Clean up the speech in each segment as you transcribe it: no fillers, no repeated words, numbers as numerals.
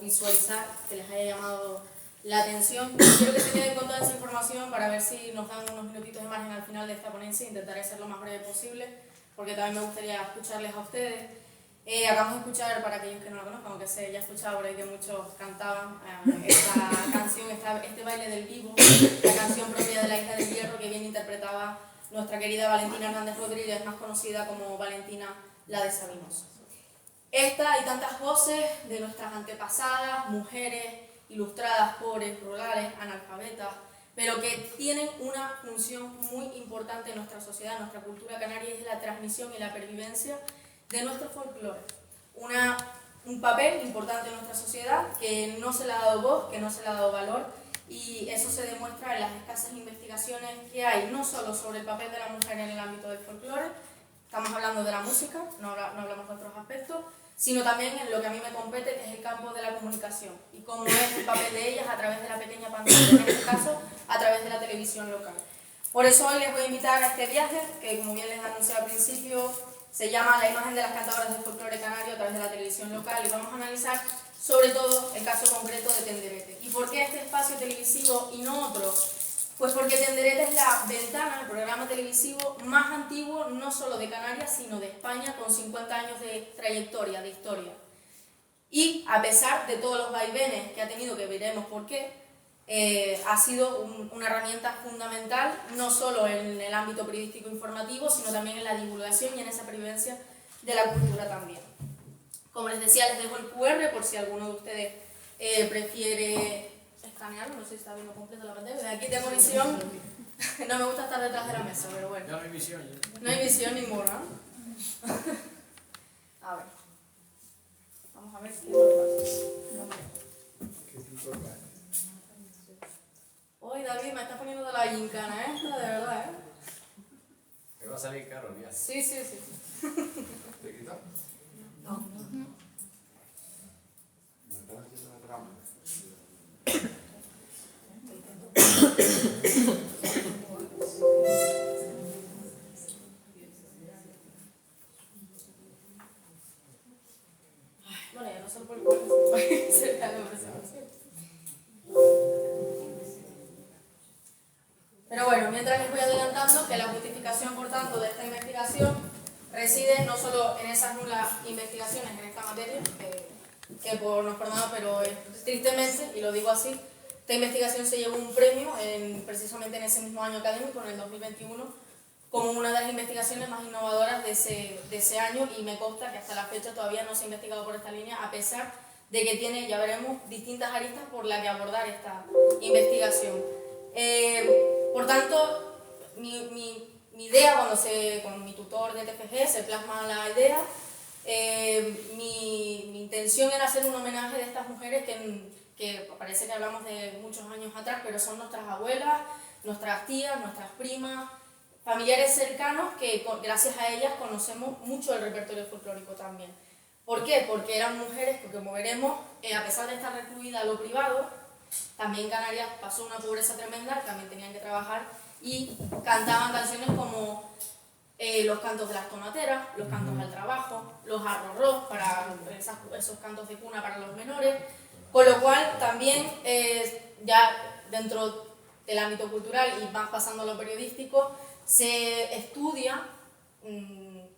visualizar, que les haya llamado la atención. Quiero que se queden con toda esa información para ver si nos dan unos minutitos de margen al final de esta ponencia. Intentaré ser lo más breve posible, porque también me gustaría escucharles a ustedes. Acabamos de escuchar, para aquellos que no la conozcan, aunque sé, ya he escuchado por ahí que muchos cantaban esta canción, este baile del vivo, la canción propia de la Isla del Hierro, que bien interpretaba nuestra querida Valentina Hernández Rodríguez, más conocida como Valentina la de Sabinos. Esta y tantas voces de nuestras antepasadas, mujeres ilustradas, pobres, rurales, analfabetas, pero que tienen una función muy importante en nuestra sociedad, en nuestra cultura canaria, y es la transmisión y la pervivencia de nuestro folclore. Un papel importante en nuestra sociedad que no se le ha dado voz, que no se le ha dado valor, y eso se demuestra en las escasas investigaciones que hay, no solo sobre el papel de la mujer en el ámbito del folclore, estamos hablando de la música, no hablamos de otros aspectos, sino también en lo que a mí me compete, que es el campo de la comunicación, y cómo es el papel de ellas a través de la pequeña pantalla, en este caso a través de la televisión local. Por eso hoy les voy a invitar a este viaje, que como bien les anuncié al principio, se llama La imagen de las cantadoras del folclore canario a través de la televisión local, y vamos a analizar sobre todo el caso concreto de Tenderete. ¿Y por qué este espacio televisivo y no otro? Pues porque Tenderete es la ventana, el programa televisivo más antiguo, no solo de Canarias, sino de España, con 50 años de trayectoria, de historia. Y a pesar de todos los vaivenes que ha tenido, que veremos por qué, ha sido una herramienta fundamental, no solo en el ámbito periodístico informativo, sino también en la divulgación y en esa pervivencia de la cultura también. Como les decía, les dejo el QR por si alguno de ustedes prefiere escanearlo, no sé si está viendo completo la pantalla. Aquí tengo visión, no me gusta estar detrás de la mesa, pero bueno. Ya no hay visión. ¿Ya? No hay visión ninguna. A ver. Vamos a ver qué pasa. Hoy David, me estás poniendo de la gincana esta, de verdad, ¿eh? Me va a salir caro el viaje. Sí. ¿Te quitas? No. Bueno, ya no solo por el cuerpo, sería la presentación. Pero bueno, mientras les voy adelantando que la justificación, por tanto, de esta investigación reside no solo en esas nulas investigaciones en esta materia, que nos perdonamos, pero tristemente, y lo digo así, Esta investigación se llevó un premio precisamente en ese mismo año académico, en el 2021, como una de las investigaciones más innovadoras de ese año, y me consta que hasta la fecha todavía no se ha investigado por esta línea, a pesar de que tiene, ya veremos, distintas aristas por las que abordar esta investigación. Por tanto, mi idea, con mi tutor de TFG se plasma la idea, mi intención era hacer un homenaje de estas mujeres que parece que hablamos de muchos años atrás, pero son nuestras abuelas, nuestras tías, nuestras primas, familiares cercanos que gracias a ellas conocemos mucho del repertorio folclórico también. ¿Por qué? Porque eran mujeres que, como veremos, a pesar de estar recluidas a lo privado, también Canarias pasó una pobreza tremenda, también tenían que trabajar y cantaban canciones como los cantos de las tomateras, los cantos al trabajo, los arrorrós, para esos cantos de cuna para los menores, con lo cual también ya dentro del ámbito cultural y más pasando a lo periodístico, se estudia,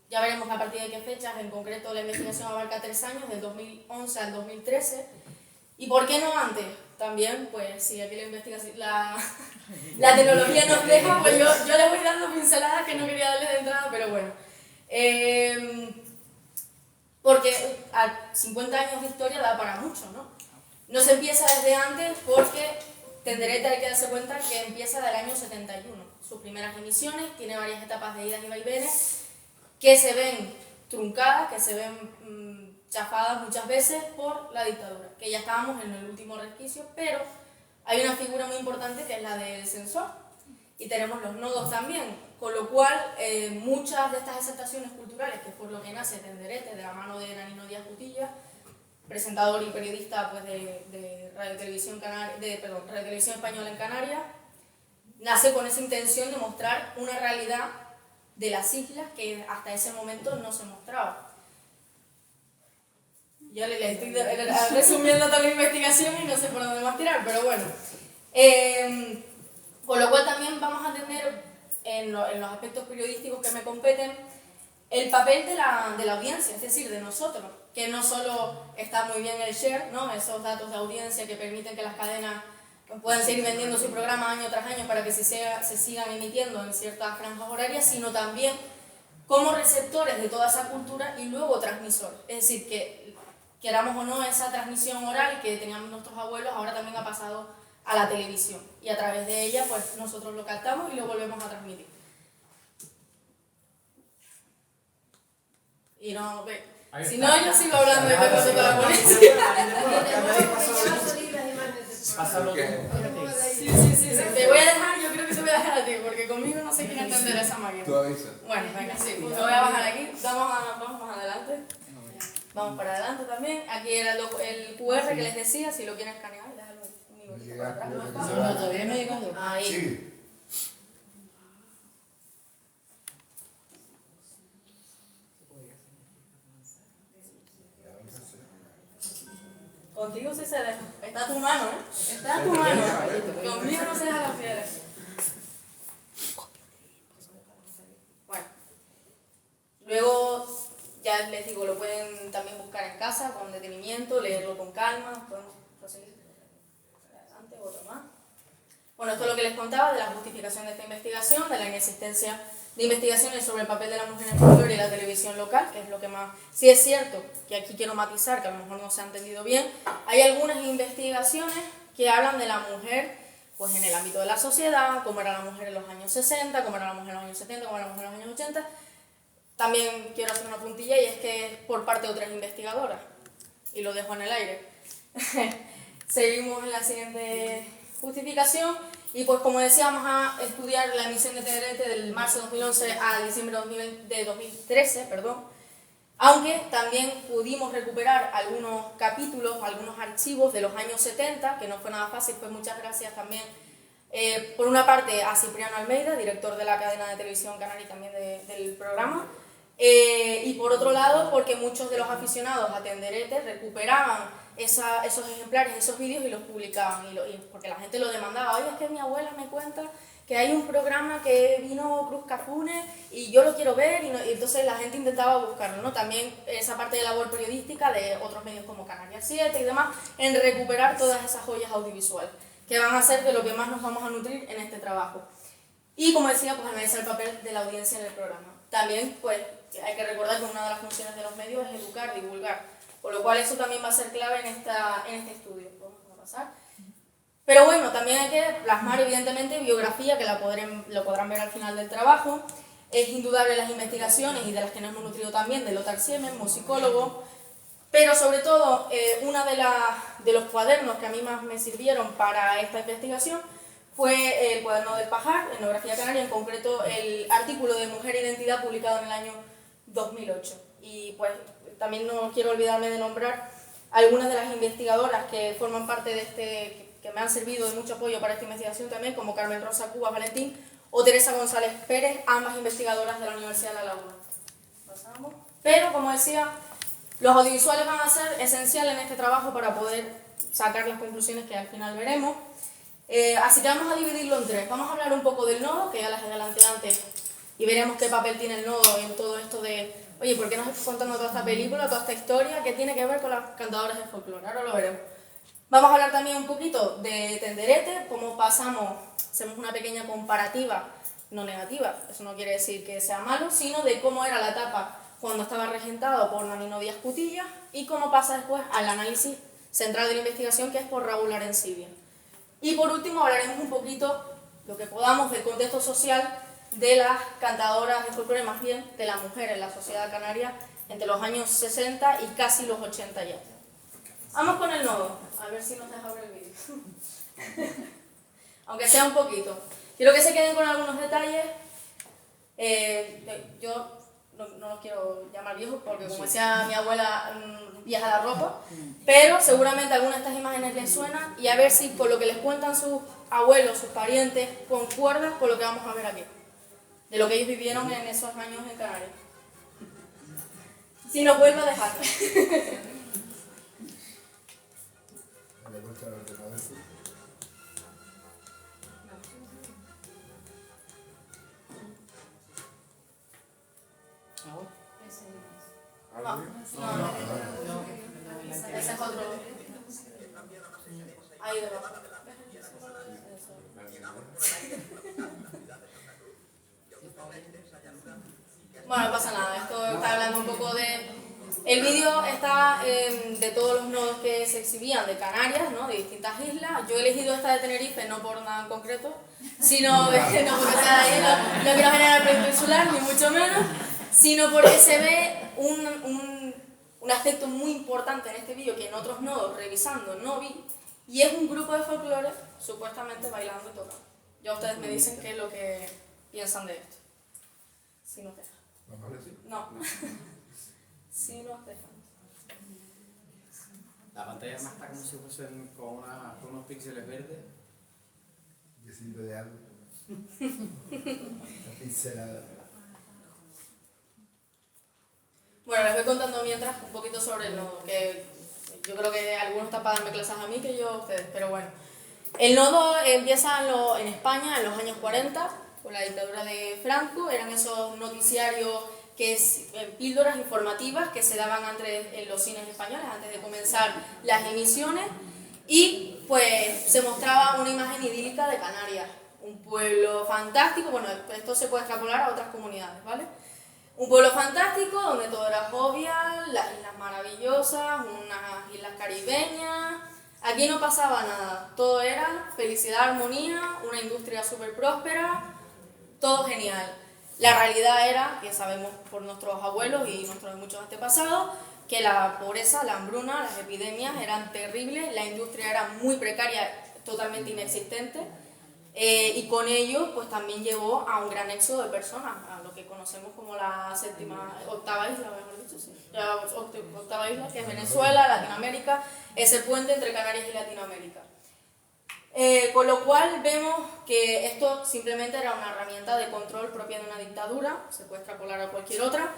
ya veremos a partir de qué fechas, en concreto la investigación abarca 3 años, del 2011 al 2013, y ¿por qué no antes? También, pues si aquí la investigación, la tecnología nos deja, pues yo les voy dando pinceladas que no quería darles de entrada, pero bueno. Porque a 50 años de historia da para mucho, ¿no? No se empieza desde antes porque Tenderete hay que darse cuenta que empieza del año 71. Sus primeras emisiones, tiene varias etapas de idas y vaivenes que se ven truncadas, que se ven chafadas muchas veces por la dictadura, que ya estábamos en el último resquicio, pero hay una figura muy importante que es la del censor, y tenemos los nodos también, con lo cual muchas de estas exaltaciones culturales, que es por lo que nace Tenderete, de la mano de Nanino Díaz Cutilla, presentador y periodista pues, de Radio Televisión Española en Canarias, nace con esa intención de mostrar una realidad de las islas que hasta ese momento no se mostraba. Yo le estoy resumiendo toda mi investigación y no sé por dónde más tirar, pero bueno. Con lo cual también vamos a tener en los aspectos periodísticos que me competen el papel de la audiencia, es decir, de nosotros, que no solo está muy bien el share, ¿no? Esos datos de audiencia que permiten que las cadenas puedan seguir vendiendo su programa año tras año para que se sigan emitiendo en ciertas franjas horarias, sino también como receptores de toda esa cultura y luego transmisores. Es decir, que queramos o no, esa transmisión oral que teníamos nuestros abuelos ahora también ha pasado a la televisión, y a través de ella pues nosotros lo captamos y lo volvemos a transmitir. Y no, si no, yo sigo hablando de cosas de la policía. Pásalo tú. Sí. Te voy a dejar, yo creo que te voy a dejar a ti, porque conmigo no sé quién entender esa máquina. Tú avisas. Bueno, venga, sí, pues lo voy a bajar aquí. Vamos más adelante. Vamos para adelante también. Aquí era el QR que les decía, si lo quieren escanear, déjalo un nivelito para atrás. Todavía no ha llegado. Ahí. Sí. Contigo sí se deja. Está a tu mano, ¿eh? Está a tu mano. Conmigo no se deja la piedra. Bueno. Luego, ya les digo, lo pueden también buscar en casa con detenimiento, leerlo con calma. Podemos proseguir. Adelante, otro más. Bueno, esto es lo que les contaba de la justificación de esta investigación, de la inexistencia de investigaciones sobre el papel de la mujer en el folclore y la televisión local, que es lo que más... Sí es cierto que aquí quiero matizar, que a lo mejor no se ha entendido bien, hay algunas investigaciones que hablan de la mujer pues en el ámbito de la sociedad, cómo era la mujer en los años 60, cómo era la mujer en los años 70, cómo era la mujer en los años 80. También quiero hacer una puntilla, y es que es por parte de otras investigadoras, y lo dejo en el aire. Seguimos en la siguiente justificación. Y pues como decía, vamos a estudiar la emisión de Tenderete del marzo de 2011 a diciembre de 2013, aunque también pudimos recuperar algunos capítulos, algunos archivos de los años 70, que no fue nada fácil, pues muchas gracias también, por una parte a Cipriano Almeida, director de la cadena de televisión canaria y también del programa, y por otro lado porque muchos de los aficionados a Tenderete recuperaban esos ejemplares, esos vídeos, y los publicaban, porque la gente lo demandaba. Oye, es que mi abuela me cuenta que hay un programa que vino Cruz Cafune y yo lo quiero ver, y entonces la gente intentaba buscarlo, ¿no? También esa parte de labor periodística de otros medios como Canarias 7 y demás, en recuperar todas esas joyas audiovisuales. que van a ser de lo que más nos vamos a nutrir en este trabajo. Y como decía, pues analizar el papel de la audiencia en el programa. También pues hay que recordar que una de las funciones de los medios es educar, divulgar, por lo cual eso también va a ser clave en este estudio. Vamos a pasar. Pero bueno, también hay que plasmar evidentemente biografía, que lo podrán ver al final del trabajo. Es indudable las investigaciones y de las que nos hemos nutrido también, de Lothar Siemen, musicólogo. Pero sobre todo, uno de los cuadernos que a mí más me sirvieron para esta investigación fue el cuaderno del Pajar, Etnografía Canaria, en concreto el artículo de Mujer e Identidad publicado en el año 2008. Y pues también no quiero olvidarme de nombrar algunas de las investigadoras que forman parte de que me han servido de mucho apoyo para esta investigación también, como Carmen Rosa Cubas Valentín o Teresa González Pérez, ambas investigadoras de la Universidad de La Laguna. Pasamos. Pero, como decía, los audiovisuales van a ser esenciales en este trabajo para poder sacar las conclusiones que al final veremos. Así que vamos a dividirlo en tres. Vamos a hablar un poco del nodo, que ya les adelanté antes, y veremos qué papel tiene el nodo en todo esto de, oye, ¿por qué nos estás contando toda esta película, toda esta historia que tiene que ver con las cantadoras de folclore? Ahora lo veremos. Vamos a hablar también un poquito de Tenderete, cómo hacemos una pequeña comparativa, no negativa, eso no quiere decir que sea malo, sino de cómo era la etapa cuando estaba regentado por Nanino Díaz Cutilla y cómo pasa después al análisis central de la investigación, que es por Raúl Arencibia. Y por último hablaremos un poquito, lo que podamos, del contexto social de las cantadoras de folclore, más bien de la mujer en la sociedad canaria entre los años 60 y casi los 80 ya. Vamos con el nodo, a ver si nos deja ver el vídeo. Aunque sea un poquito. Quiero que se queden con algunos detalles. Yo no los quiero llamar viejos porque, como decía mi abuela, vieja la ropa, pero seguramente algunas de estas imágenes les suenan y a ver si con lo que les cuentan sus abuelos, sus parientes, concuerdan con lo que vamos a ver aquí, de lo que ellos vivieron en esos años en Canarias. Si nos vuelve a dejar. No. Ese es otro. Ahí debajo. Bueno, no pasa nada, esto está hablando un poco de... El vídeo está de todos los nodos que se exhibían de Canarias, ¿no? De distintas islas. Yo he elegido esta de Tenerife no por nada en concreto, sino no porque sea de ahí, no quiero generar proyecto insular, ni mucho menos, sino porque se ve un aspecto muy importante en este vídeo que en otros nodos, revisando, no vi, y es un grupo de folclore supuestamente bailando y tocando. Ya ustedes me dicen qué es lo que piensan de esto. Si nos dejan. No. Si nos dejan. La pantalla más está como si fuesen con unos píxeles verdes. Yo siento de algo. Está pincelada. Bueno, les voy contando mientras un poquito sobre el nodo, que yo creo que algunos están para darme clases a mí que yo a ustedes, pero bueno. El nodo empieza en España en los años 40, con la dictadura de Franco. Eran esos noticiarios, píldoras informativas que se daban antes en los cines españoles, antes de comenzar las emisiones, y pues se mostraba una imagen idílica de Canarias, un pueblo fantástico. Bueno, esto se puede extrapolar a otras comunidades, ¿vale? Un pueblo fantástico donde todo era jovial, las islas maravillosas, unas islas caribeñas. Aquí no pasaba nada, todo era felicidad, armonía, una industria súper próspera, todo genial. La realidad era, que sabemos por nuestros abuelos y nuestros muchos antepasados, que la pobreza, la hambruna, las epidemias eran terribles, la industria era muy precaria, totalmente inexistente, y con ello pues también llevó a un gran éxodo de personas, a lo que conocemos como la octava isla, mejor dicho, sí. La octava isla, que es Venezuela, Latinoamérica, ese puente entre Canarias y Latinoamérica. Con lo cual vemos que esto simplemente era una herramienta de control propia de una dictadura, se puede extrapolar a cualquier otra,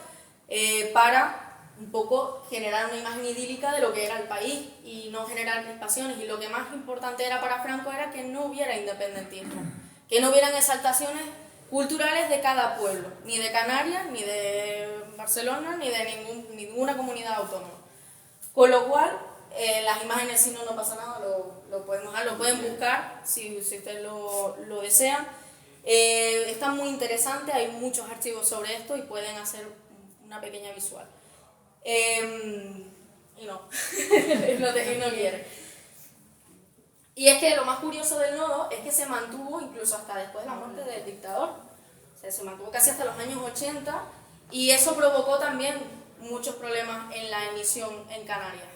para un poco generar una imagen idílica de lo que era el país y no generar crispaciones. Y lo que más importante era para Franco era que no hubiera independentismo, que no hubieran exaltaciones culturales de cada pueblo, ni de Canarias, ni de Barcelona, ni de ninguna comunidad autónoma. Con lo cual, Las imágenes, si no, no pasa nada, lo podemos dejar, lo pueden buscar si ustedes lo desean. Está muy interesante, hay muchos archivos sobre esto y pueden hacer una pequeña visual. Y no, y no quiere. Y es que lo más curioso del nodo es que se mantuvo incluso hasta después de la muerte del dictador. O sea, se mantuvo casi hasta los años 80 y eso provocó también muchos problemas en la emisión en Canarias.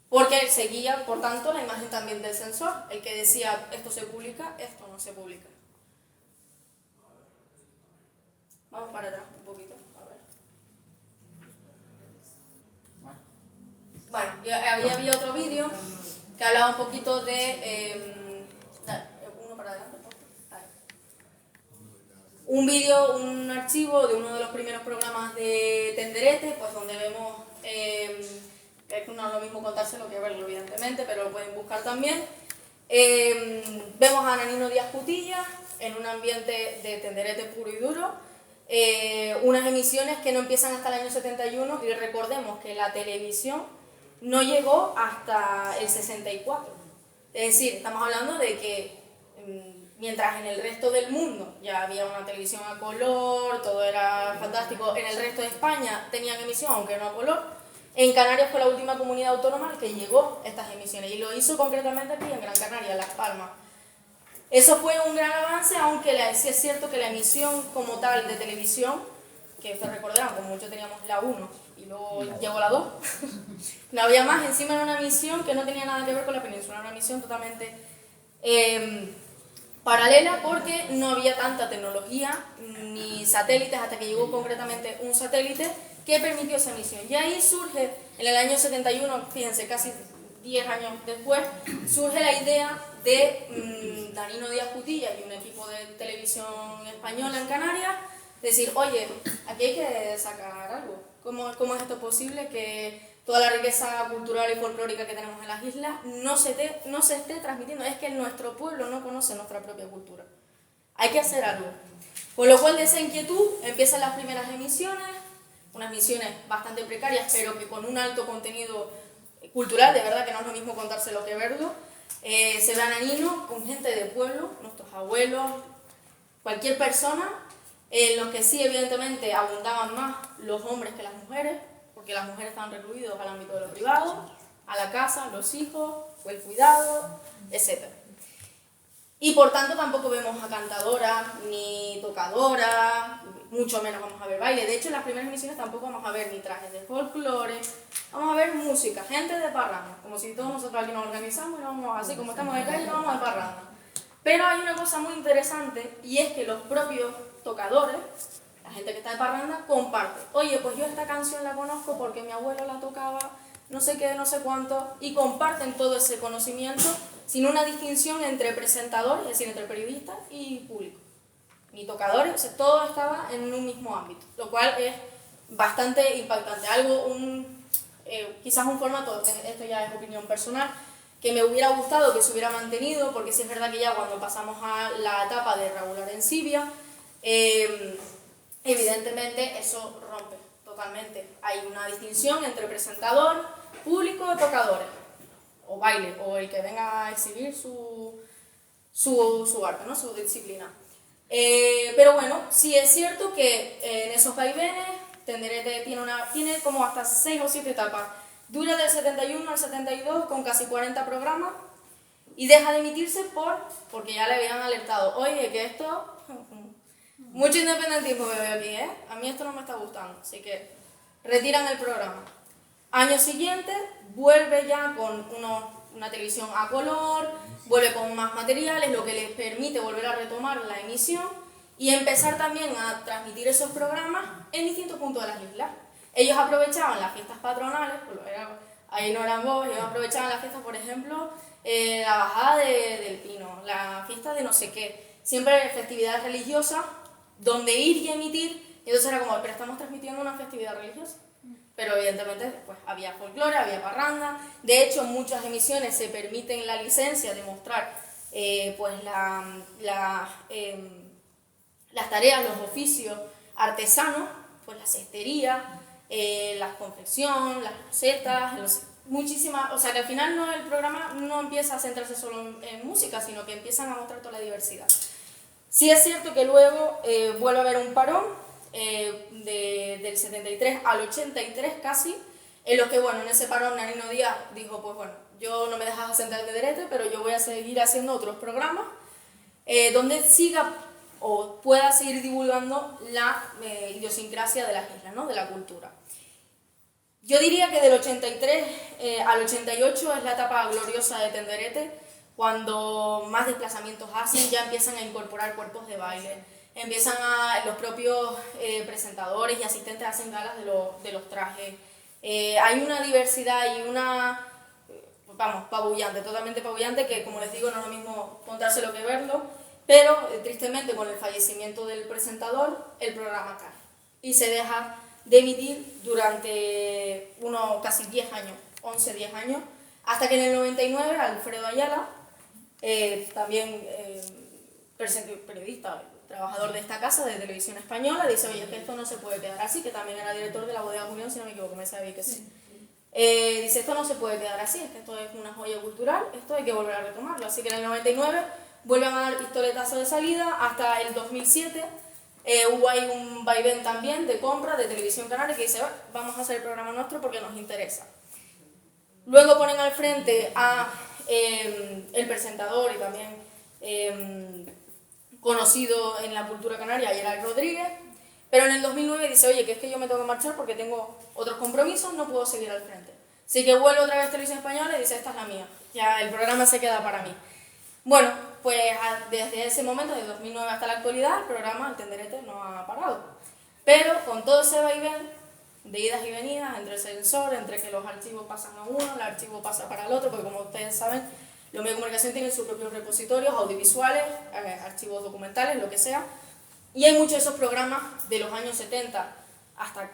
Porque seguía, por tanto, la imagen también del censor, el que decía esto se publica, esto no se publica. Vamos para atrás un poquito, a ver. Bueno, había otro vídeo que hablaba un poquito de... uno para adelante, por favor. Un vídeo, un archivo de uno de los primeros programas de Tenderete, pues donde vemos... que no es lo mismo contárselo que verlo, evidentemente, pero lo pueden buscar también. Vemos a Nanino Díaz Cutilla en un ambiente de Tenderete puro y duro. Unas emisiones que no empiezan hasta el año 71 y recordemos que la televisión no llegó hasta el 64. Es decir, estamos hablando de que mientras en el resto del mundo ya había una televisión a color, todo era fantástico, en el resto de España tenían emisión aunque no a color, en Canarias fue la última comunidad autónoma que llegó estas emisiones y lo hizo concretamente aquí en Gran Canaria, en Las Palmas. Eso fue un gran avance, aunque sí es cierto que la emisión como tal de televisión, que ustedes recordarán, como mucho teníamos la 1 y luego llegó la 2, no había más, encima era una emisión que no tenía nada que ver con la península, era una emisión totalmente paralela porque no había tanta tecnología ni satélites hasta que llegó concretamente un satélite que permitió esa emisión. Y ahí surge, en el año 71, fíjense, casi 10 años después, surge la idea de Nanino Díaz Cutilla y un equipo de televisión española en Canarias, decir, oye, aquí hay que sacar algo. ¿Cómo es esto posible que toda la riqueza cultural y folclórica que tenemos en las islas no se esté transmitiendo? Es que nuestro pueblo no conoce nuestra propia cultura. Hay que hacer algo. Con lo cual de esa inquietud empiezan las primeras emisiones, unas misiones bastante precarias, pero que con un alto contenido cultural, de verdad que no es lo mismo contárselo que verlo. Se ve a Nanino con gente de pueblo, nuestros abuelos, cualquier persona, en los que sí evidentemente abundaban más los hombres que las mujeres, porque las mujeres estaban recluidas al ámbito de lo privado, a la casa, los hijos, el cuidado, etc. Y por tanto tampoco vemos a cantadoras ni tocadoras, mucho menos vamos a ver baile. De hecho, en las primeras emisiones tampoco vamos a ver ni trajes de folclore, vamos a ver música, gente de parranda, como si todos nosotros aquí nos organizamos y vamos así como estamos de calle, vamos de parranda. Pero hay una cosa muy interesante y es que los propios tocadores, la gente que está de parranda, comparte. Oye, pues yo esta canción la conozco porque mi abuelo la tocaba, no sé qué, no sé cuánto, y comparten todo ese conocimiento sin una distinción entre presentadores, es decir, entre periodistas y público. Ni tocadores, o sea, todo estaba en un mismo ámbito, lo cual es bastante impactante. Quizás un formato, esto ya es opinión personal, que me hubiera gustado que se hubiera mantenido, porque sí es verdad que ya cuando pasamos a la etapa de Raúl Arencibia, evidentemente eso rompe totalmente. Hay una distinción entre presentador, público y tocadores, o baile, o el que venga a exhibir su arte, ¿no? Su disciplina. Pero bueno, sí es cierto que en esos vaivenes Tenderete tiene como hasta 6 o 7 etapas. Dura del 71 al 72 con casi 40 programas y deja de emitirse porque ya le habían alertado, oye, que esto... Mucho independentismo que veo aquí, ¿eh? A mí esto no me está gustando, así que retiran el programa. Año siguiente vuelve ya con una televisión a color, vuelve con más materiales, lo que les permite volver a retomar la emisión y empezar también a transmitir esos programas en distintos puntos de las islas. Ellos aprovechaban las fiestas patronales, ahí no eran vos, ellos aprovechaban las fiestas, por ejemplo, la bajada del Pino, la fiesta de no sé qué, siempre festividades religiosas, donde ir y emitir, y entonces era como, pero estamos transmitiendo una festividad religiosa. Pero evidentemente pues, había folclore, había parranda, de hecho en muchas emisiones se permiten la licencia de mostrar pues, las tareas, los oficios artesanos, pues la cestería, la confección, las rosetas, muchísimas, o sea que al final no, el programa no empieza a centrarse solo en música, sino que empiezan a mostrar toda la diversidad. Sí es cierto que luego vuelve a haber un parón del 73 al 83 casi, en los que, bueno, en ese parón Nanino Díaz dijo, pues bueno, yo no me dejas sentar de derecho, pero yo voy a seguir haciendo otros programas donde siga o pueda seguir divulgando la idiosincrasia de las islas, ¿no? De la cultura. Yo diría que del 83 al 88 es la etapa gloriosa de Tenderete, cuando más desplazamientos hacen, ya empiezan a incorporar cuerpos de baile, los propios presentadores y asistentes hacen galas de los trajes. Hay una diversidad y una, vamos, pabullante, totalmente pabullante, que como les digo no es lo mismo contárselo que verlo, pero tristemente con el fallecimiento del presentador el programa cae y se deja de emitir durante unos casi 10 años, 11-10 años, hasta que en el 99 Alfredo Ayala, también periodista, trabajador de esta casa de Televisión Española, dice, oye, que esto no se puede quedar así, que también era director de la Bodega Julián, si no me equivoco, me sabía que sí. Dice, esto no se puede quedar así, es que esto es una joya cultural, esto hay que volver a retomarlo. Así que en el 99 vuelven a dar pistoletazo de salida, hasta el 2007 hubo ahí un vaivén también de compra de Televisión Canaria que dice, vamos a hacer el programa nuestro porque nos interesa. Luego ponen al frente a el presentador y también conocido en la cultura canaria, Gerard Rodríguez, pero en el 2009 dice, oye, que es que yo me tengo que marchar porque tengo otros compromisos, no puedo seguir al frente. Así que vuelve otra vez Televisión Española y dice, esta es la mía, ya el programa se queda para mí. Bueno, pues desde ese momento, desde 2009 hasta la actualidad, el programa El Tenderete no ha parado. Pero con todo ese vaivén de idas y venidas, entre el sensor, entre que los archivos pasan a uno, el archivo pasa para el otro, porque como ustedes saben, los medios de comunicación tienen sus propios repositorios audiovisuales, archivos documentales, lo que sea, y hay muchos de esos programas de los años 70 hasta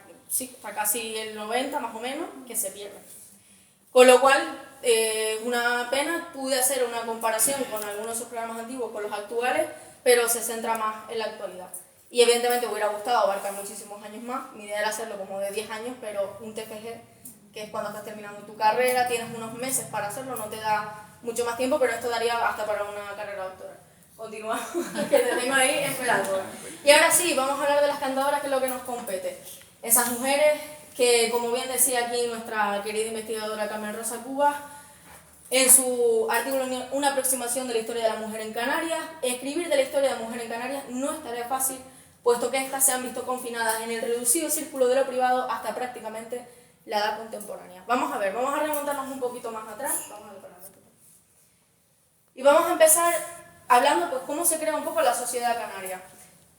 casi el 90 más o menos que se pierden. Con lo cual, una pena, pude hacer una comparación con algunos de esos programas antiguos con los actuales, pero se centra más en la actualidad. Y evidentemente me hubiera gustado abarcar muchísimos años más, mi idea era hacerlo como de 10 años, pero un TFG, que es cuando estás terminando tu carrera, tienes unos meses para hacerlo, no te da mucho más tiempo, pero esto daría hasta para una carrera doctoral. Continuamos, que te tengo ahí esperando. Y ahora sí, vamos a hablar de las cantadoras, que es lo que nos compete. Esas mujeres que, como bien decía aquí nuestra querida investigadora Carmen Rosa Cubas, en su artículo Una aproximación de la historia de la mujer en Canarias, escribir de la historia de la mujer en Canarias no es tarea fácil, puesto que éstas se han visto confinadas en el reducido círculo de lo privado hasta prácticamente la edad contemporánea. Vamos a ver, vamos a remontarnos un poquito más atrás. Y vamos a empezar hablando pues cómo se crea un poco la sociedad canaria.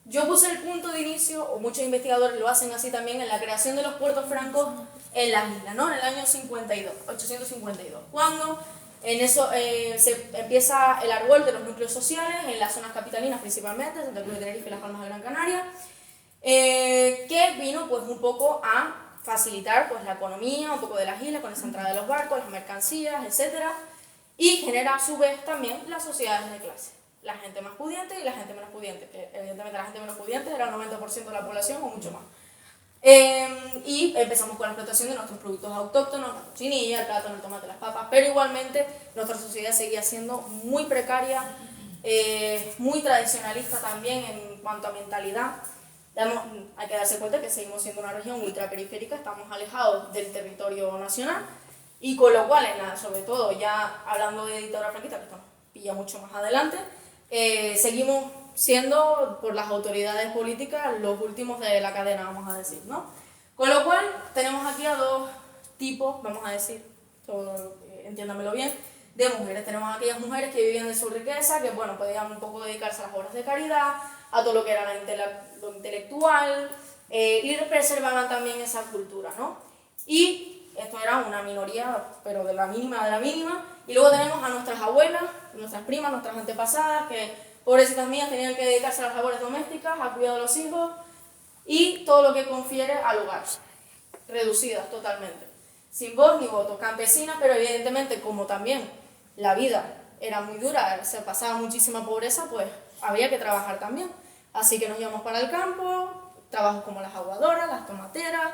Yo puse el punto de inicio, o muchos investigadores lo hacen así también, en la creación de los puertos francos en las islas, ¿no? En el año 852, cuando en eso se empieza el árbol de los núcleos sociales, en las zonas capitalinas principalmente, Santa Cruz de Tenerife y las Palmas de Gran Canaria, que vino pues un poco a facilitar pues la economía, un poco de las islas, con esa entrada de los barcos, las mercancías, etc. Y genera a su vez también las sociedades de clase, la gente más pudiente y la gente menos pudiente, que evidentemente la gente menos pudiente era el 90% de la población o mucho más. Y empezamos con la explotación de nuestros productos autóctonos, la cochinilla, el plátano, el tomate, las papas, pero igualmente nuestra sociedad seguía siendo muy precaria, muy tradicionalista también en cuanto a mentalidad. Hay que darse cuenta que seguimos siendo una región ultraperiférica, estamos alejados del territorio nacional, y con lo cual, sobre todo ya hablando de dictadura franquista, que esto nos pilla mucho más adelante, seguimos siendo, por las autoridades políticas, los últimos de la cadena, vamos a decir, ¿no? Con lo cual, tenemos aquí a dos tipos, vamos a decir, entiéndamelo bien, de mujeres. Tenemos aquellas mujeres que vivían de su riqueza, que, bueno, podían un poco dedicarse a las obras de caridad, a todo lo que era lo intelectual, y preservaban también esa cultura, ¿no? Y esto era una minoría, pero de la mínima de la mínima. Y luego tenemos a nuestras abuelas, nuestras primas, nuestras antepasadas, que pobrecitas mías tenían que dedicarse a las labores domésticas, al cuidado de los hijos y todo lo que confiere al hogar. Reducidas totalmente. Sin voz ni voto. Campesinas, pero evidentemente como también la vida era muy dura, se pasaba muchísima pobreza, pues había que trabajar también. Así que nos íbamos para el campo, trabajos como las aguadoras, las tomateras,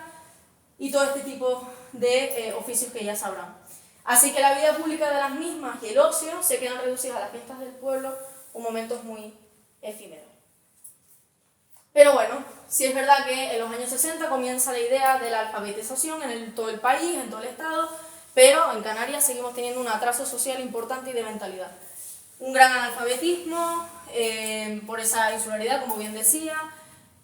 y todo este tipo de oficios que ya sabrán. Así que la vida pública de las mismas y el ocio se quedan reducidos a las fiestas del pueblo o momentos muy efímeros. Pero bueno, sí es verdad que en los años 60 comienza la idea de la alfabetización en todo el país, en todo el estado, pero en Canarias seguimos teniendo un atraso social importante y de mentalidad. Un gran analfabetismo, por esa insularidad, como bien decía,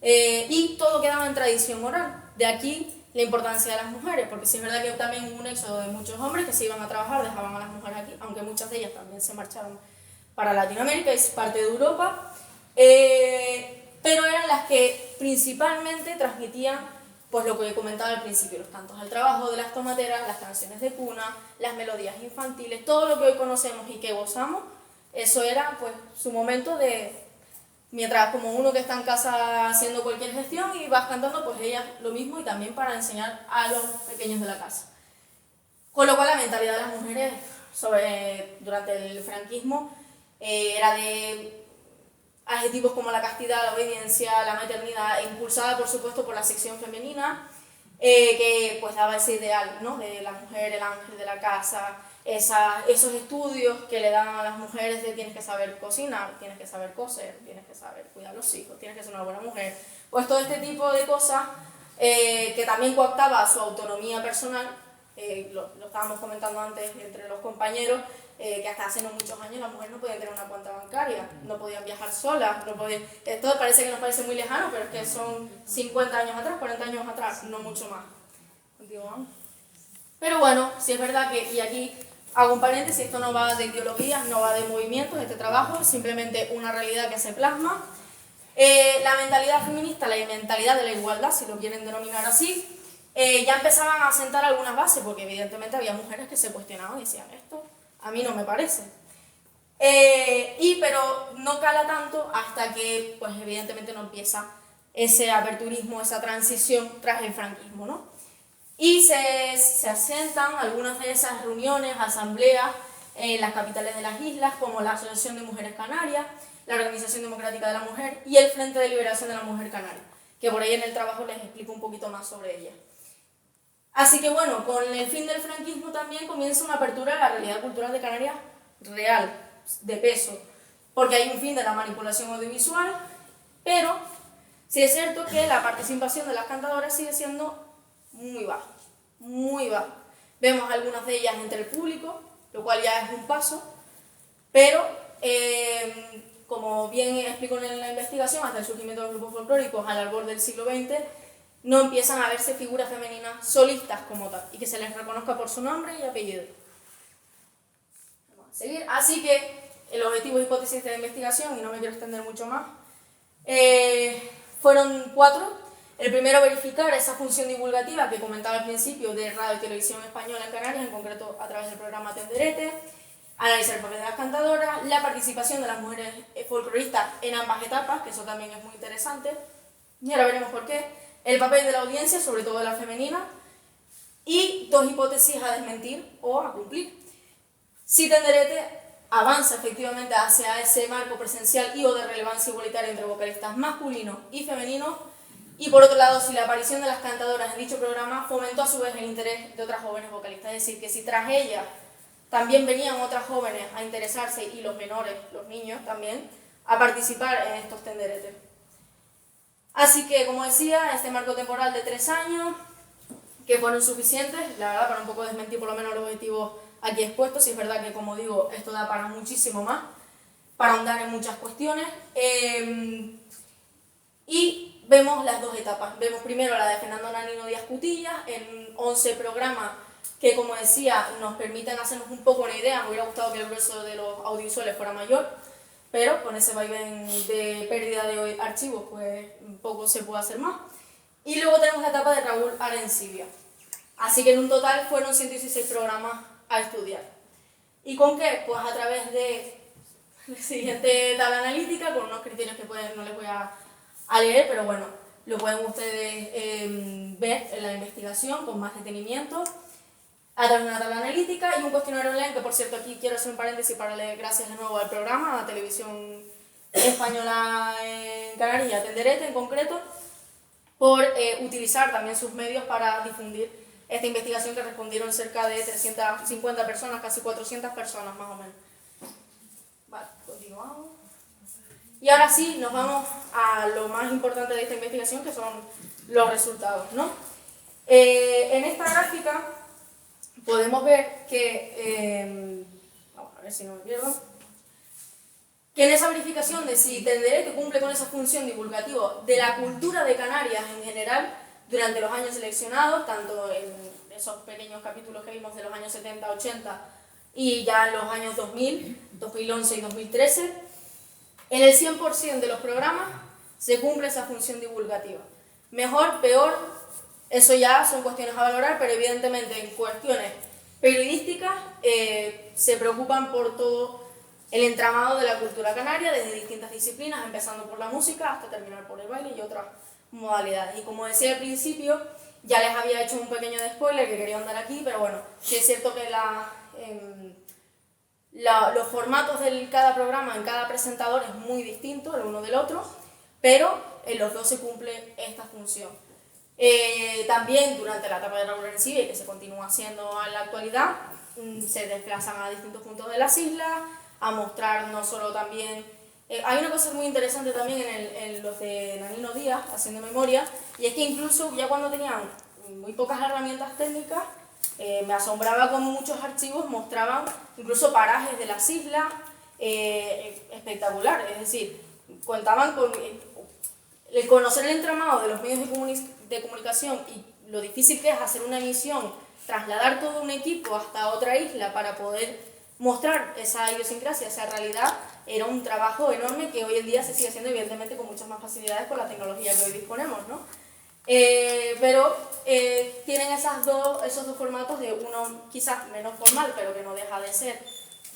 y todo quedaba en tradición oral. De aquí la importancia de las mujeres, porque sí es verdad que también hubo un éxodo de muchos hombres que se iban a trabajar, dejaban a las mujeres aquí, aunque muchas de ellas también se marcharon para Latinoamérica y parte de Europa, pero eran las que principalmente transmitían pues lo que comentaba al principio, los cantos al trabajo de las tomateras, las canciones de cuna, las melodías infantiles, todo lo que hoy conocemos y que gozamos, eso era pues su momento de, mientras como uno que está en casa haciendo cualquier gestión y vas cantando, pues ellas lo mismo y también para enseñar a los pequeños de la casa. Con lo cual la mentalidad de las mujeres durante el franquismo era de adjetivos como la castidad, la obediencia, la maternidad, impulsada por supuesto por la sección femenina, que pues daba ese ideal, ¿no?, de la mujer, el ángel de la casa, esos estudios que le dan a las mujeres de tienes que saber cocinar, tienes que saber coser, tienes que saber cuidar a los hijos, tienes que ser una buena mujer, pues todo este tipo de cosas que también cooptaba su autonomía personal, lo estábamos comentando antes entre los compañeros, que hasta hace no muchos años las mujeres no podían tener una cuenta bancaria, no podían viajar solas, no podían... Esto parece que nos parece muy lejano, pero es que son 50 años atrás, 40 años atrás, no mucho más. Continuamos. Pero bueno, sí es verdad que, y aquí hago un paréntesis, esto no va de ideologías, no va de movimientos, este trabajo es simplemente una realidad que se plasma. La mentalidad feminista, la mentalidad de la igualdad, si lo quieren denominar así, ya empezaban a sentar algunas bases, porque evidentemente había mujeres que se cuestionaban y decían esto a mí no me parece. Pero no cala tanto hasta que, pues evidentemente no empieza ese aperturismo, esa transición tras el franquismo, ¿no? Y se asientan algunas de esas reuniones, asambleas en las capitales de las islas, como la Asociación de Mujeres Canarias, la Organización Democrática de la Mujer y el Frente de Liberación de la Mujer Canaria, que por ahí en el trabajo les explico un poquito más sobre ella. Así que bueno, con el fin del franquismo también comienza una apertura a la realidad cultural de Canarias real, de peso, porque hay un fin de la manipulación audiovisual, pero sí es cierto que la participación de las cantadoras sigue siendo muy baja, muy baja. Vemos algunas de ellas entre el público, lo cual ya es un paso, pero como bien explico en la investigación, hasta el surgimiento de los grupos folclóricos al albor del siglo XX, no empiezan a verse figuras femeninas solistas como tal, y que se les reconozca por su nombre y apellido. Vamos a seguir. Así que el objetivo y hipótesis de la investigación, y no me quiero extender mucho más, fueron 4. El primero, verificar esa función divulgativa que comentaba al principio de radio y televisión española en Canarias, en concreto a través del programa Tenderete, analizar el papel de las cantadoras, la participación de las mujeres folcloristas en ambas etapas, que eso también es muy interesante, y ahora veremos por qué. El papel de la audiencia, sobre todo de la femenina, y 2 hipótesis a desmentir o a cumplir. Si Tenderete avanza efectivamente hacia ese marco presencial y o de relevancia igualitaria entre vocalistas masculinos y femeninos, y por otro lado, si la aparición de las cantadoras en dicho programa fomentó a su vez el interés de otras jóvenes vocalistas, es decir, que si tras ellas también venían otras jóvenes a interesarse y los menores, los niños también, a participar en estos tenderetes. Así que, como decía, este marco temporal de 3 años, que fueron suficientes, la verdad, para un poco desmentir por lo menos los objetivos aquí expuestos, y es verdad que, como digo, esto da para muchísimo más, para ahondar en muchas cuestiones, y vemos las 2 etapas. Vemos primero la de Fernando Nanino Díaz Cutillas, en 11 programas que, como decía, nos permiten hacernos un poco una idea. Me hubiera gustado que el grueso de los audiovisuales fuera mayor, pero con ese vaivén de pérdida de archivos, pues poco se puede hacer más. Y luego tenemos la etapa de Raúl Arencibia. Así que en un total fueron 116 programas a estudiar. ¿Y con qué? Pues a través de la siguiente tabla analítica, con unos criterios que no les voy a leer, pero bueno, lo pueden ustedes ver en la investigación con más detenimiento, a través de una tabla analítica y un cuestionario online, que por cierto aquí quiero hacer un paréntesis para darle gracias de nuevo al programa, a la televisión española en Canarias y a Tenderete en concreto, por utilizar también sus medios para difundir esta investigación, que respondieron cerca de 350 personas, casi 400 personas más o menos. Vale, continuamos. Y ahora sí, nos vamos a lo más importante de esta investigación, que son los resultados, ¿no? En esta gráfica podemos ver que, vamos a ver si no me pierdo, que en esa verificación de si Tenderete cumple con esa función divulgativa de la cultura de Canarias en general durante los años seleccionados, tanto en esos pequeños capítulos que vimos de los años 70, 80 y ya en los años 2000, 2011 y 2013, en el 100% de los programas se cumple esa función divulgativa. Mejor, peor, eso ya son cuestiones a valorar, pero evidentemente en cuestiones periodísticas se preocupan por todo el entramado de la cultura canaria, desde distintas disciplinas, empezando por la música hasta terminar por el baile y otras modalidades. Y como decía al principio, ya les había hecho un pequeño spoiler que quería andar aquí, pero bueno, sí es cierto que los formatos de cada programa en cada presentador es muy distinto el uno del otro, pero en los dos se cumple esta función. También durante la etapa de Raúl Arencibia, que se continúa haciendo en la actualidad, se desplazan a distintos puntos de las islas, a mostrar no solo también... hay una cosa muy interesante también en los de Nanino Díaz, haciendo memoria, y es que incluso ya cuando tenían muy pocas herramientas técnicas, me asombraba cómo muchos archivos mostraban incluso parajes de las islas espectaculares, es decir, contaban con el conocer el entramado de los medios de comunicación y lo difícil que es hacer una emisión, trasladar todo un equipo hasta otra isla para poder mostrar esa idiosincrasia, esa realidad, era un trabajo enorme que hoy en día se sigue haciendo evidentemente con muchas más facilidades con la tecnología que hoy disponemos, ¿no? Pero tienen esos dos formatos, de uno quizás menos formal, pero que no deja de ser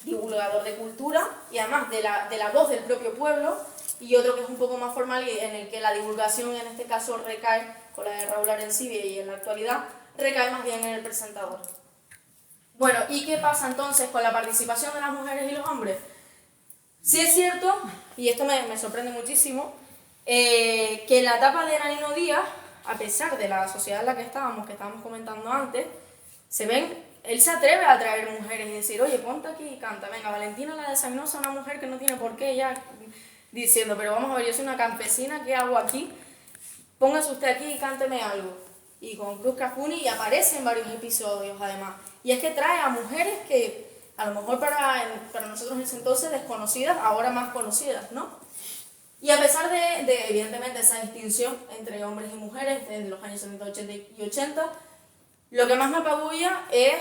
divulgador de cultura y además de la voz del propio pueblo, y otro que es un poco más formal y en el que la divulgación en este caso recae, con la de Raúl Arencibia y en la actualidad, recae más bien en el presentador. Bueno, ¿y qué pasa entonces con la participación de las mujeres y los hombres? Sí es cierto, y esto me sorprende muchísimo, que en la etapa de Nanino Díaz, a pesar de la sociedad en la que estábamos comentando antes, él se atreve a traer mujeres y decir, oye, ponte aquí y canta, venga, Valentina la de Sagnosa, una mujer que no tiene por qué ya, diciendo, pero vamos a ver, yo soy una campesina, ¿qué hago aquí? Póngase usted aquí y cánteme algo. Y con Cruz Cafuni, y aparece en varios episodios además. Y es que trae a mujeres que a lo mejor para nosotros en ese entonces desconocidas, ahora más conocidas, ¿no? Y a pesar de evidentemente esa distinción entre hombres y mujeres en los años 70, 80 y 80, lo que más me apabulla es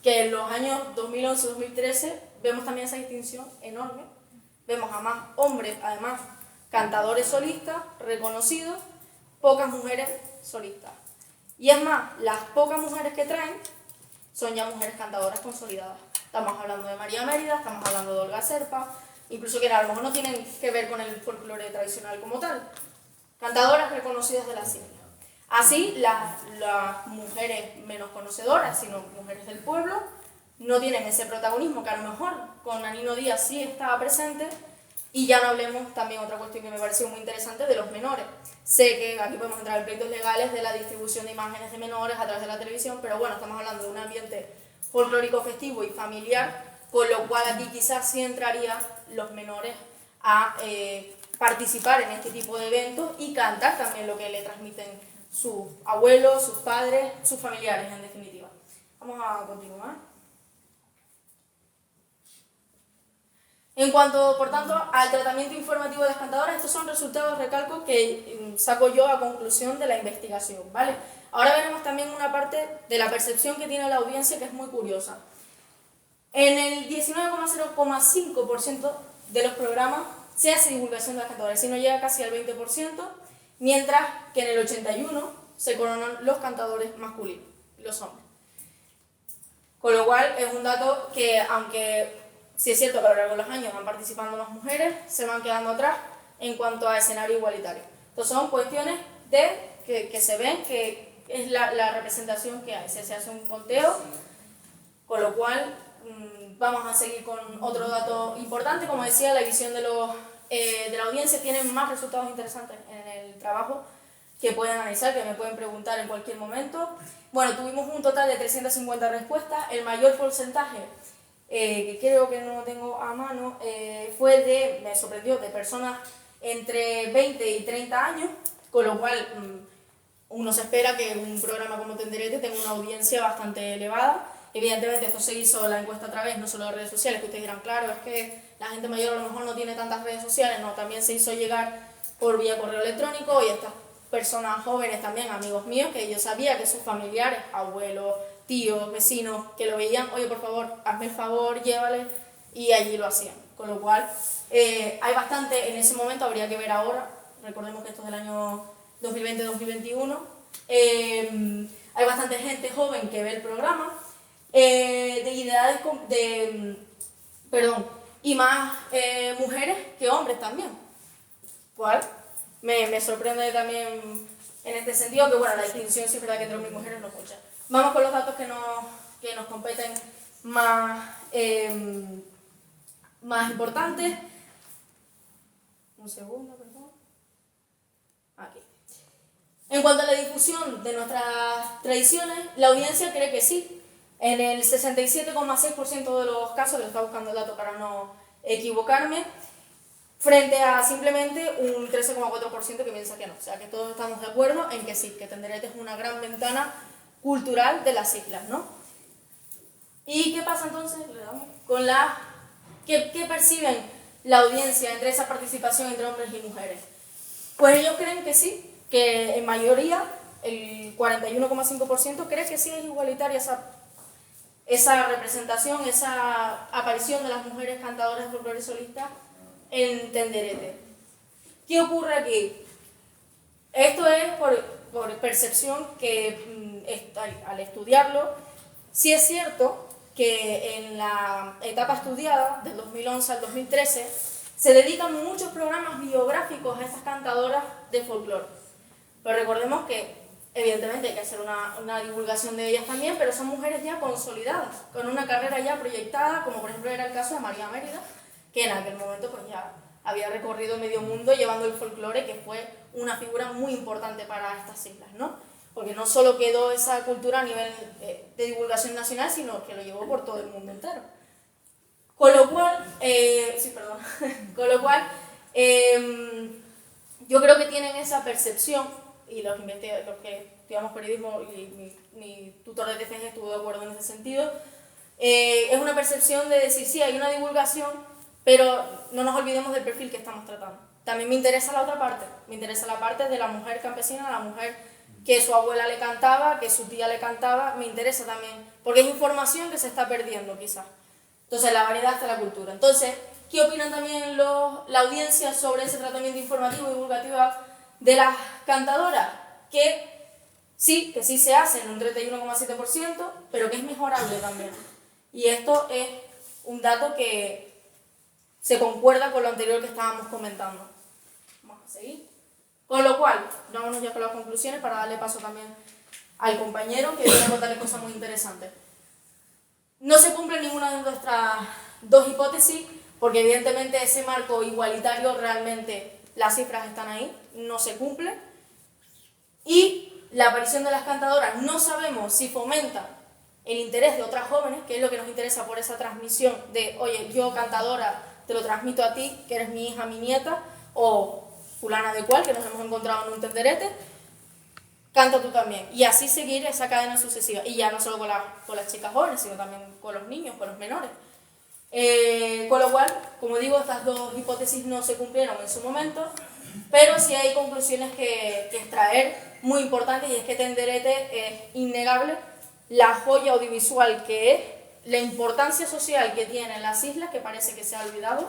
que en los años 2011-2013 vemos también esa distinción enorme. Vemos a más hombres, además, cantadores solistas reconocidos, pocas mujeres solistas. Y es más, las pocas mujeres que traen son ya mujeres cantadoras consolidadas. Estamos hablando de María Mérida, estamos hablando de Olga Serpa, incluso que a lo mejor no tienen que ver con el folclore tradicional como tal. Cantadoras reconocidas de las islas. Así, las mujeres menos conocedoras, sino mujeres del pueblo, no tienen ese protagonismo que a lo mejor con Nanino Díaz sí estaba presente. Y ya no hablemos también otra cuestión que me pareció muy interesante de los menores. Sé que aquí podemos entrar en pleitos legales de la distribución de imágenes de menores a través de la televisión, pero bueno, estamos hablando de un ambiente folclórico festivo y familiar, con lo cual aquí quizás sí entrarían los menores a participar en este tipo de eventos y cantar también lo que le transmiten sus abuelos, sus padres, sus familiares en definitiva. Vamos a continuar. En cuanto, por tanto, al tratamiento informativo de las cantadoras, estos son resultados, recalco, que saco yo a conclusión de la investigación, ¿vale? Ahora veremos también una parte de la percepción que tiene la audiencia que es muy curiosa. En el 19,05% de los programas se hace divulgación de las cantadoras, si no llega casi al 20%, mientras que en el 81% se coronan los cantadores masculinos, los hombres. Con lo cual es un dato que, aunque sí es cierto que a lo largo de los años van participando más mujeres, se van quedando atrás en cuanto a escenario igualitario. Entonces son cuestiones que se ven, que es la representación que hay. Se hace un conteo, con lo cual vamos a seguir con otro dato importante. Como decía, la edición de la audiencia tiene más resultados interesantes en el trabajo que pueden analizar, que me pueden preguntar en cualquier momento. Bueno, tuvimos un total de 350 respuestas. El mayor porcentaje, que creo que no lo tengo a mano, me sorprendió, de personas entre 20 y 30 años, con lo cual uno se espera que un programa como Tenderete tenga una audiencia bastante elevada. Evidentemente esto se hizo la encuesta a través no solo de redes sociales, que ustedes dirán, claro, es que la gente mayor a lo mejor no tiene tantas redes sociales, no, también se hizo llegar por vía correo electrónico, y estas personas jóvenes también, amigos míos, que yo sabía que sus familiares, abuelos, tíos, vecinos, que lo veían, oye, por favor, hazme el favor, llévale, y allí lo hacían. Con lo cual, hay bastante, en ese momento habría que ver ahora, recordemos que esto es del año 2020-2021, hay bastante gente joven que ve el programa, y más mujeres que hombres también. ¿Cuál? Me sorprende también en este sentido, que bueno, la distinción sí es verdad que entre hombres y mujeres no mucha. Vamos con los datos que nos competen más importantes. Un segundo, perdón. Aquí. En cuanto a la difusión de nuestras tradiciones, la audiencia cree que sí. En el 67,6% de los casos, le está buscando el dato para no equivocarme, frente a simplemente un 13,4% que piensa que no. O sea, que todos estamos de acuerdo en que sí, que Tenderete es una gran ventana cultural de las islas, ¿no? ¿Y qué pasa entonces? Con ¿qué perciben la audiencia entre esa participación entre hombres y mujeres? Pues ellos creen que sí, que en mayoría, el 41,5% cree que sí es igualitaria esa representación, esa aparición de las mujeres cantadoras de folclore solistas en Tenderete. ¿Qué ocurre aquí? Esto es por percepción que al estudiarlo, sí es cierto que en la etapa estudiada, del 2011 al 2013, se dedican muchos programas biográficos a estas cantadoras de folclore. Pero recordemos que evidentemente hay que hacer una divulgación de ellas también, pero son mujeres ya consolidadas, con una carrera ya proyectada, como por ejemplo era el caso de María Mérida, que en aquel momento pues ya había recorrido medio mundo llevando el folclore, que fue una figura muy importante para estas islas, ¿no? Porque no solo quedó esa cultura a nivel de divulgación nacional, sino que lo llevó por todo el mundo entero. Con lo cual, yo creo que tienen esa percepción, y los que estudiamos periodismo y mi tutor de TFG estuvo de acuerdo en ese sentido, es una percepción de decir, sí, hay una divulgación, pero no nos olvidemos del perfil que estamos tratando. También me interesa la otra parte, me interesa la parte de la mujer campesina, la mujer que su abuela le cantaba, que su tía le cantaba, me interesa también, porque es información que se está perdiendo quizás. Entonces, la variedad está la cultura. Entonces, ¿qué opinan también la audiencia sobre ese tratamiento informativo y divulgativo de las cantadoras? Que sí se hace en un 31,7%, pero que es mejorable también. Y esto es un dato que se concuerda con lo anterior que estábamos comentando. Vamos a seguir. Con lo cual, vámonos ya con las conclusiones para darle paso también al compañero que viene a contarles cosas muy interesantes. No se cumple ninguna de nuestras dos hipótesis, porque evidentemente ese marco igualitario realmente las cifras están ahí, no se cumple. Y la aparición de las cantadoras no sabemos si fomenta el interés de otras jóvenes, que es lo que nos interesa por esa transmisión de, oye, yo cantadora te lo transmito a ti, que eres mi hija, mi nieta, o fulana de cual, que nos hemos encontrado en un tenderete, canta tú también. Y así seguir esa cadena sucesiva. Y ya no solo con las chicas jóvenes, sino también con los niños, con los menores. Con lo cual, como digo, estas dos hipótesis no se cumplieron en su momento, pero sí hay conclusiones que extraer muy importantes, y es que Tenderete es innegable la joya audiovisual que es, la importancia social que tiene en las islas, que parece que se ha olvidado,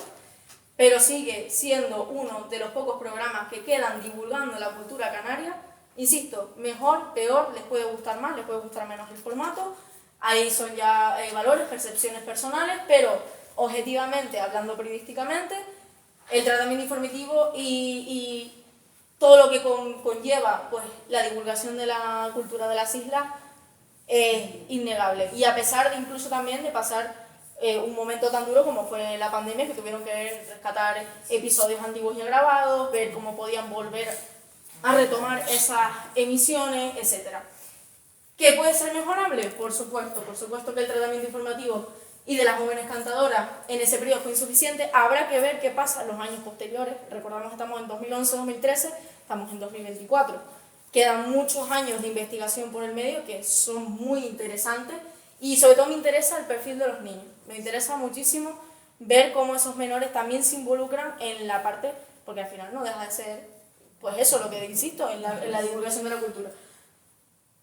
pero sigue siendo uno de los pocos programas que quedan divulgando la cultura canaria. Insisto, mejor, peor, les puede gustar más, les puede gustar menos el formato, ahí son ya valores, percepciones personales, pero objetivamente, hablando periodísticamente, el tratamiento informativo y todo lo que conlleva pues, la divulgación de la cultura de las islas es innegable. Y a pesar de incluso también de pasar un momento tan duro como fue la pandemia, que tuvieron que rescatar episodios antiguos ya grabados, ver cómo podían volver a retomar esas emisiones, etc. ¿Qué puede ser mejorable? Por supuesto que el tratamiento informativo y de las jóvenes cantadoras en ese periodo fue insuficiente. Habrá que ver qué pasa en los años posteriores. Recordamos que estamos en 2011-2013, estamos en 2024. Quedan muchos años de investigación por el medio que son muy interesantes y sobre todo me interesa el perfil de los niños. Me interesa muchísimo ver cómo esos menores también se involucran en la parte, porque al final no deja de ser, pues eso, lo que insisto, en la divulgación de la cultura.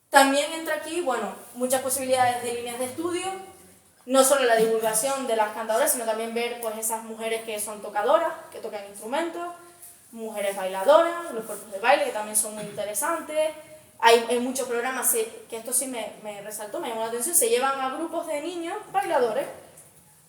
También entra aquí, bueno, muchas posibilidades de líneas de estudio, no solo la divulgación de las cantadoras, sino también ver pues esas mujeres que son tocadoras, que tocan instrumentos, mujeres bailadoras, los cuerpos de baile, que también son muy interesantes. Hay muchos programas, que esto sí me resaltó, me llamó la atención, se llevan a grupos de niños bailadores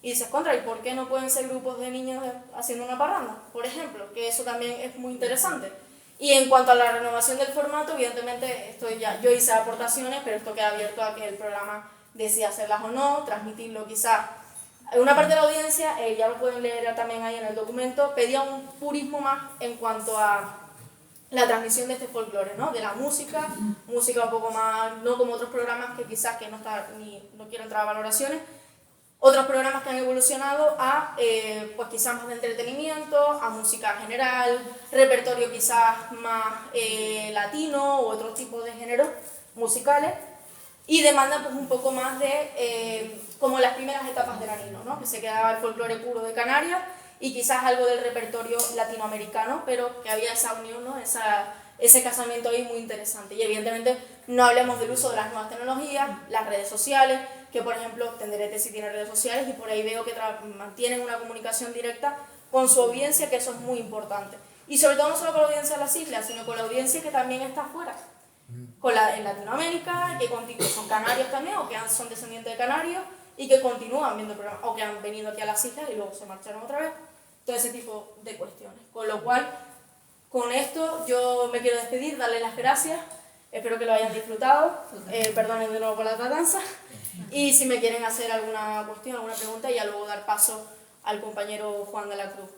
y dices, contra, ¿y por qué no pueden ser grupos de niños haciendo una parranda? Por ejemplo, que eso también es muy interesante. Y en cuanto a la renovación del formato, evidentemente yo hice aportaciones, pero esto queda abierto a que el programa decida hacerlas o no, transmitirlo quizás. Una parte de la audiencia, ya lo pueden leer también ahí en el documento, pedía un purismo más en cuanto a la transmisión de este folclore, ¿no? De la música un poco más, no como otros programas que quizás que no quiero entrar a valoraciones, otros programas que han evolucionado a pues quizás más de entretenimiento, a música general, repertorio quizás más latino u otro tipo de géneros musicales, y demandan pues un poco más de como las primeras etapas del anino, ¿no? Que se quedaba el folclore puro de Canarias y quizás algo del repertorio latinoamericano, pero que había esa unión, ¿no? Ese casamiento ahí muy interesante. Y evidentemente no hablemos del uso de las nuevas tecnologías, las redes sociales, que por ejemplo Tenderete sí tiene redes sociales y por ahí veo que mantienen una comunicación directa con su audiencia, que eso es muy importante. Y sobre todo no solo con la audiencia de las islas, sino con la audiencia que también está afuera. En Latinoamérica, que son canarios también, o que son descendientes de canarios, y que continúan viendo programas, o que han venido aquí a las islas y luego se marcharon otra vez. Todo ese tipo de cuestiones. Con lo cual, con esto yo me quiero despedir, darles las gracias, espero que lo hayan disfrutado, perdonen de nuevo por la tardanza, y si me quieren hacer alguna cuestión, alguna pregunta, ya luego dar paso al compañero Juan de la Cruz.